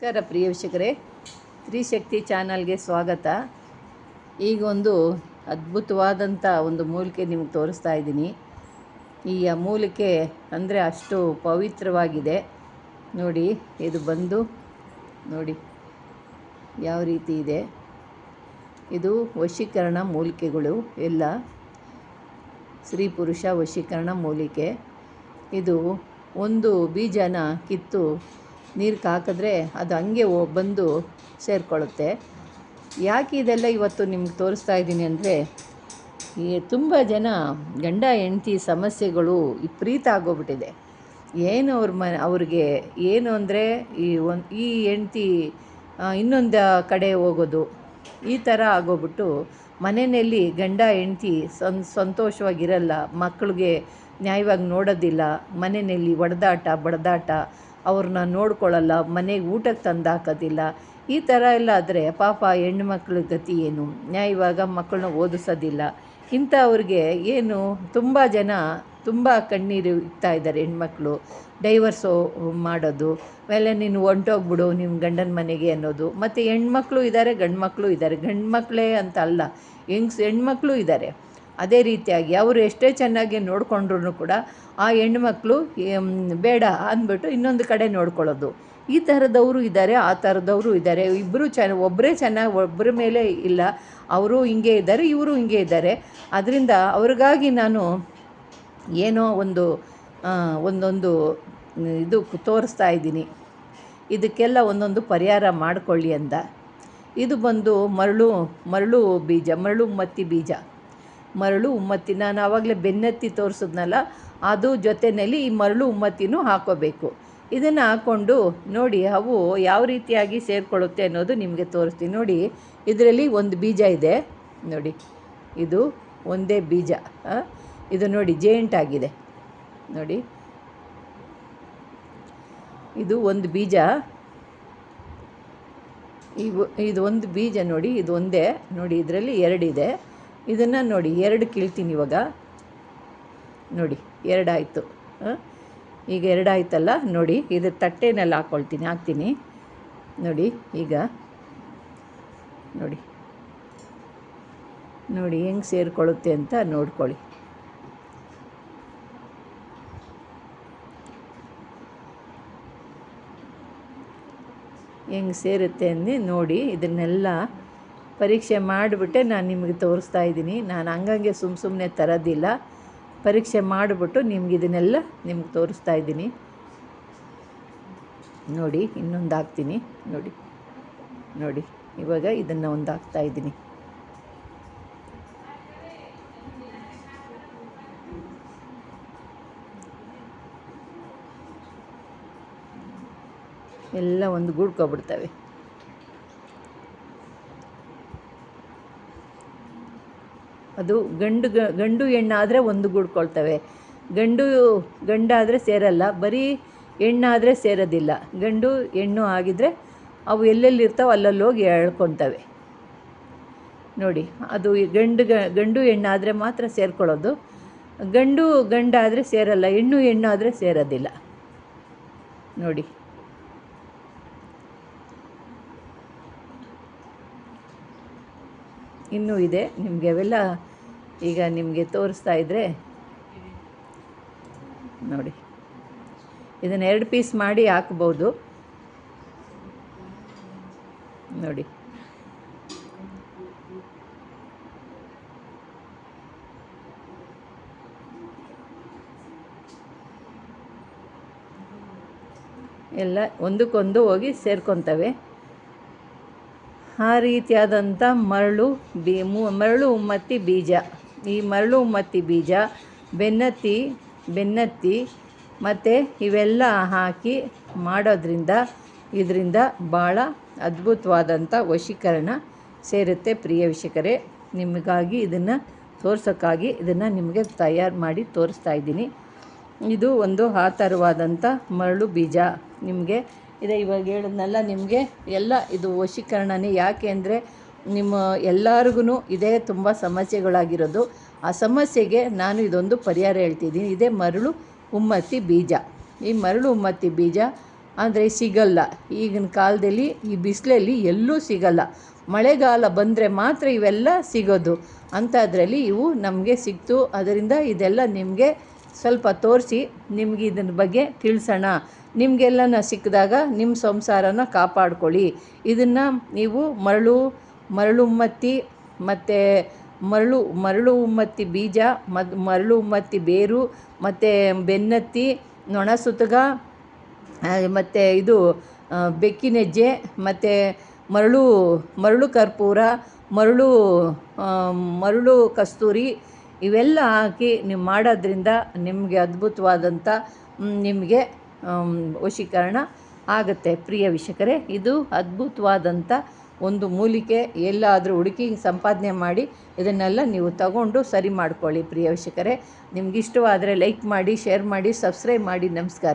ನಮಸ್ಕಾರ ಪ್ರಿಯ ವೀಕ್ಷಕರೇ, ತ್ರಿಶಕ್ತಿ ಚಾನಲ್ಗೆ ಸ್ವಾಗತ. ಈಗ ಒಂದು ಅದ್ಭುತವಾದಂಥ ಒಂದು ಮೂಲಿಕೆ ನಿಮಗೆ ತೋರಿಸ್ತಾ ಇದ್ದೀನಿ. ಈ ಮೂಲಿಕೆ ಅಂದರೆ ಅಷ್ಟು ಪವಿತ್ರವಾಗಿದೆ. ನೋಡಿ, ಇದು ಬಂದು ನೋಡಿ ಯಾವ ರೀತಿ ಇದೆ. ಇದು ವಶೀಕರಣ ಮೂಲಿಕೆಗಳು ಎಲ್ಲ, ಸ್ತ್ರೀ ಪುರುಷ ವಶೀಕರಣ ಮೂಲಿಕೆ. ಇದು ಒಂದು ಬೀಜನ ಕಿತ್ತು ನೀರಿಗೆ ಹಾಕಿದ್ರೆ ಅದು ಹಂಗೆ ಬಂದು ಸೇರಿಕೊಳ್ಳುತ್ತೆ. ಯಾಕೆ ಇದೆಲ್ಲ ಇವತ್ತು ನಿಮ್ಗೆ ತೋರಿಸ್ತಾ ಇದ್ದೀನಿ ಅಂದರೆ, ತುಂಬ ಜನ ಗಂಡ ಹೆಂಡತಿ ಸಮಸ್ಯೆಗಳು ವಿಪರೀತ ಆಗೋಗ್ಬಿಟ್ಟಿದೆ. ಏನು ಅವ್ರಿಗೆ ಏನು ಅಂದರೆ ಈ ಹೆಂಡತಿ ಇನ್ನೊಂದು ಕಡೆ ಹೋಗೋದು, ಈ ಥರ ಆಗೋಗ್ಬಿಟ್ಟು ಮನೆಯಲ್ಲಿ ಗಂಡ ಹೆಂಡತಿ ಸಂತೋಷವಾಗಿರಲ್ಲ. ಮಕ್ಕಳಿಗೆ ನ್ಯಾಯವಾಗಿ ನೋಡೋದಿಲ್ಲ, ಮನೆಯಲ್ಲಿ ಹೊಡೆದಾಟ ಬಡ್ದಾಟ, ಅವ್ರನ್ನ ನೋಡ್ಕೊಳ್ಳಲ್ಲ, ಮನೆಗೆ ಊಟಕ್ಕೆ ತಂದು ಹಾಕೋದಿಲ್ಲ. ಈ ಥರ ಎಲ್ಲ ಆದರೆ ಪಾಪ ಹೆಣ್ಣುಮಕ್ಳ ಗತಿ ಏನು? ನ್ಯಾಯವಾಗ ಮಕ್ಕಳನ್ನ ಓದಿಸೋದಿಲ್ಲ. ಇಂಥವ್ರಿಗೆ ಏನು ತುಂಬ ಜನ ತುಂಬ ಕಣ್ಣೀರು ಇಕ್ತಾ ಇದ್ದಾರೆ. ಹೆಣ್ಮಕ್ಳು ಡೈವರ್ಸು ಮಾಡೋದು, ಆಮೇಲೆ ನೀನು ಹೊಂಟೋಗ್ಬಿಡು ನಿಮ್ಮ ಗಂಡನ ಮನೆಗೆ ಅನ್ನೋದು. ಮತ್ತು ಹೆಣ್ಮಕ್ಳು ಇದ್ದಾರೆ, ಗಂಡು ಮಕ್ಕಳು ಇದ್ದಾರೆ. ಗಂಡು ಮಕ್ಕಳೇ ಅಂತ ಅಲ್ಲ, ಹೆಣ್ಮಕ್ಳು ಇದ್ದಾರೆ. ಅದೇ ರೀತಿಯಾಗಿ ಅವರು ಎಷ್ಟೇ ಚೆನ್ನಾಗಿ ನೋಡಿಕೊಂಡ್ರೂ ಕೂಡ ಆ ಹೆಣ್ಮಕ್ಳು ಬೇಡ ಅಂದ್ಬಿಟ್ಟು ಇನ್ನೊಂದು ಕಡೆ ನೋಡ್ಕೊಳ್ಳೋದು. ಈ ಥರದವರು ಇದ್ದಾರೆ, ಆ ಥರದವರು ಇದ್ದಾರೆ. ಇಬ್ಬರು ಒಬ್ಬರೇ ಚೆನ್ನಾಗಿ ಒಬ್ಬರ ಮೇಲೆ ಇಲ್ಲ, ಅವರು ಹಿಂಗೆ ಇದ್ದಾರೆ, ಇವರು ಹಿಂಗೆ ಇದ್ದಾರೆ. ಅದರಿಂದ ಅವ್ರಿಗಾಗಿ ನಾನು ಏನೋ ಒಂದೊಂದು ಇದು ತೋರಿಸ್ತಾ ಇದ್ದೀನಿ. ಇದಕ್ಕೆಲ್ಲ ಒಂದೊಂದು ಪರಿಹಾರ ಮಾಡಿಕೊಳ್ಳಿ ಅಂತ. ಇದು ಬಂದು ಮರಳು ಬೀಜ, ಮರಳು ಉಮ್ಮತ್ತಿ ಬೀಜ. ಮರಳು ಉಮ್ಮತ್ತಿ ನಾನು ಆವಾಗಲೇ ಬೆನ್ನತ್ತಿ ತೋರಿಸಿದ್ನಲ್ಲ, ಅದು ಜೊತೆಯಲ್ಲಿ ಈ ಮರಳು ಉಮ್ಮತ್ತಿನೂ ಹಾಕೋಬೇಕು. ಇದನ್ನು ಹಾಕ್ಕೊಂಡು ನೋಡಿ ಅವು ಯಾವ ರೀತಿಯಾಗಿ ಸೇರಿಕೊಳ್ಳುತ್ತೆ ಅನ್ನೋದು ನಿಮಗೆ ತೋರಿಸ್ತೀನಿ. ನೋಡಿ, ಇದರಲ್ಲಿ ಒಂದು ಬೀಜ ಇದೆ ನೋಡಿ, ಇದು ಒಂದೇ ಬೀಜ. ಇದು ನೋಡಿ ಜೇಂಟ್ ಆಗಿದೆ ನೋಡಿ, ಇದು ಒಂದು ಬೀಜ. ಇದು ಒಂದು ಬೀಜ ನೋಡಿ, ಇದು ಒಂದೇ ನೋಡಿ. ಇದರಲ್ಲಿ ಎರಡಿದೆ. ಇದನ್ನು ನೋಡಿ ಎರಡು ಕೀಳ್ತೀನಿ ಇವಾಗ. ನೋಡಿ ಎರಡಾಯಿತು. ಈಗ ಎರಡಾಯ್ತಲ್ಲ ನೋಡಿ, ಇದು ತಟ್ಟೆನಲ್ಲಿ ಹಾಕ್ತೀನಿ ನೋಡಿ. ಈಗ ನೋಡಿ ಹೆಂಗೆ ಸೇರಿಕೊಳ್ಳುತ್ತೆ ಅಂತ ನೋಡ್ಕೊಳ್ಳಿ. ಹೆಂಗೆ ಸೇರುತ್ತೆ ಅಂದು ನೋಡಿ. ಇದನ್ನೆಲ್ಲ ಪರೀಕ್ಷೆ ಮಾಡಿಬಿಟ್ಟೆ ನಾನು ನಿಮಗೆ ತೋರಿಸ್ತಾ ಇದ್ದೀನಿ. ನಾನು ಹಂಗಂಗೆ ಸುಮ್ಮನೆ ತರೋದಿಲ್ಲ, ಪರೀಕ್ಷೆ ಮಾಡಿಬಿಟ್ಟು ನಿಮ್ಗೆ ಇದನ್ನೆಲ್ಲ ನಿಮ್ಗೆ ತೋರಿಸ್ತಾ ಇದ್ದೀನಿ. ನೋಡಿ ಇನ್ನೊಂದು ಹಾಕ್ತೀನಿ ನೋಡಿ. ಇವಾಗ ಇದನ್ನು ಒಂದು ಹಾಕ್ತಾಯಿದ್ದೀನಿ. ಎಲ್ಲ ಒಂದು ಗೂಡ್ಕೊಬಿಡ್ತವೆ. ಅದು ಗಂಡು ಹೆಣ್ಣಾದರೆ ಒಂದು ಗೂಡ್ಕೊಳ್ತವೆ, ಗಂಡಾದರೆ ಸೇರಲ್ಲ. ಬರೀ ಹೆಣ್ಣಾದರೆ ಸೇರೋದಿಲ್ಲ. ಗಂಡು ಹೆಣ್ಣು ಆಗಿದ್ದರೆ ಅವು ಎಲ್ಲೆಲ್ಲಿರ್ತಾವೆ ಅಲ್ಲಲ್ಲಿ ಹೋಗಿ ಎಳ್ಕೊತವೆ ನೋಡಿ. ಅದು ಗಂಡು ಹೆಣ್ಣಾದರೆ ಮಾತ್ರ ಸೇರ್ಕೊಳ್ಳೋದು. ಗಂಡಾದರೆ ಸೇರಲ್ಲ, ಹೆಣ್ಣು ಆದರೆ ಸೇರೋದಿಲ್ಲ ನೋಡಿ. ಇನ್ನೂ ಇದೆ ನಿಮಗೆ. ಅವೆಲ್ಲ ಈಗ ನಿಮಗೆ ತೋರಿಸ್ತಾ ಇದ್ದರೆ ನೋಡಿ. ಇದನ್ನು 2 ಪೀಸ್ ಮಾಡಿ ಹಾಕ್ಬೋದು ನೋಡಿ. ಎಲ್ಲ ಒಂದಕ್ಕೊಂದು ಹೋಗಿ ಸೇರ್ಕೊತವೆ. ಆ ರೀತಿಯಾದಂಥ ಮರಳು ಉಮ್ಮತ್ತಿ ಬೀಜ. ಈ ಮರಳು ಉಮ್ಮತ್ತಿ ಬೀಜ, ಬೆನ್ನತ್ತಿ ಮತ್ತು ಇವೆಲ್ಲ ಹಾಕಿ ಮಾಡೋದ್ರಿಂದ ಇದರಿಂದ ಭಾಳ ಅದ್ಭುತವಾದಂಥ ವಶೀಕರಣ ಸೇರುತ್ತೆ. ಪ್ರಿಯ ವೀಕ್ಷಕರೇ, ನಿಮಗಾಗಿ ಇದನ್ನು ತೋರ್ಸೋಕ್ಕಾಗಿ ಇದನ್ನು ನಿಮಗೆ ತಯಾರು ಮಾಡಿ ತೋರಿಸ್ತಾ ಇದ್ದೀನಿ. ಇದು ಒಂದು ಆ ಥರವಾದಂಥ ಮರಳು ಬೀಜ ನಿಮಗೆ ಇದೆ. ಇವಾಗ ಹೇಳಿದ್ನಲ್ಲ ನಿಮಗೆ ಎಲ್ಲ ಇದು ವಶೀಕರಣನೇ. ಯಾಕೆ ಅಂದರೆ ನಿಮ್ಮ ಎಲ್ಲರಿಗೂ ಇದೇ ತುಂಬ ಸಮಸ್ಯೆಗಳಾಗಿರೋದು. ಆ ಸಮಸ್ಯೆಗೆ ನಾನು ಇದೊಂದು ಪರಿಹಾರ ಹೇಳ್ತಿದ್ದೀನಿ. ಇದೇ ಮರಳು ಉಮ್ಮತ್ತಿ ಬೀಜ. ಈ ಮರಳು ಉಮ್ಮತ್ತಿ ಬೀಜ ಆದರೆ ಸಿಗಲ್ಲ. ಈಗಿನ ಕಾಲದಲ್ಲಿ ಈ ಬಿಸಿಲಲ್ಲಿ ಎಲ್ಲೂ ಸಿಗಲ್ಲ. ಮಳೆಗಾಲ ಬಂದರೆ ಮಾತ್ರ ಇವೆಲ್ಲ ಸಿಗೋದು. ಅಂಥದ್ರಲ್ಲಿ ಇವು ನಮಗೆ ಸಿಕ್ತು. ಅದರಿಂದ ಇದೆಲ್ಲ ನಿಮಗೆ ಸ್ವಲ್ಪ ತೋರಿಸಿ ನಿಮಗೆ ಇದರ ಬಗ್ಗೆ ತಿಳಿಸೋಣ. ನಿಮಗೆಲ್ಲನ ಸಿಕ್ಕಿದಾಗ ನಿಮ್ಮ ಸಂಸಾರನ ಕಾಪಾಡ್ಕೊಳ್ಳಿ. ಇದನ್ನು ನೀವು ಮರಳು ಉಮ್ಮತ್ತಿ ಮತ್ತು ಮರಳು ಉಮ್ಮತ್ತಿ ಬೀಜ, ಮರಳು ಉಮ್ಮತ್ತಿ ಬೇರು, ಮತ್ತು ಬೆನ್ನತ್ತಿ, ನೊಣ ಸುತ್ತಗ, ಮತ್ತು ಇದು ಬೆಕ್ಕಿನೆಜ್ಜೆ, ಮತ್ತು ಮರಳು ಕರ್ಪೂರ, ಮರಳು ಕಸ್ತೂರಿ ಇವೆಲ್ಲ ಹಾಕಿ ನೀವು ಮಾಡೋದ್ರಿಂದ ನಿಮಗೆ ಅದ್ಭುತವಾದಂಥ ನಿಮಗೆ ವಶೀಕರಣ ಆಗುತ್ತೆ. ಪ್ರಿಯ ವೀಕ್ಷಕರೇ, ಇದು ಅದ್ಭುತವಾದಂಥ ಒಂದು ಮೂಲಿಕೆ. ಎಲ್ಲಾದರೂ ಹುಡುಕಿ ಸಂಪಾದನೆ ಮಾಡಿ ಇದನ್ನೆಲ್ಲ ನೀವು ತಗೊಂಡು ಸರಿ ಮಾಡ್ಕೊಳ್ಳಿ. ಪ್ರಿಯ ವೀಕ್ಷಕರೇ, ನಿಮಗಿಷ್ಟವಾದರೆ ಲೈಕ್ ಮಾಡಿ, ಶೇರ್ ಮಾಡಿ, ಸಬ್ಸ್ಕ್ರೈಬ್ ಮಾಡಿ. ನಮಸ್ಕಾರ.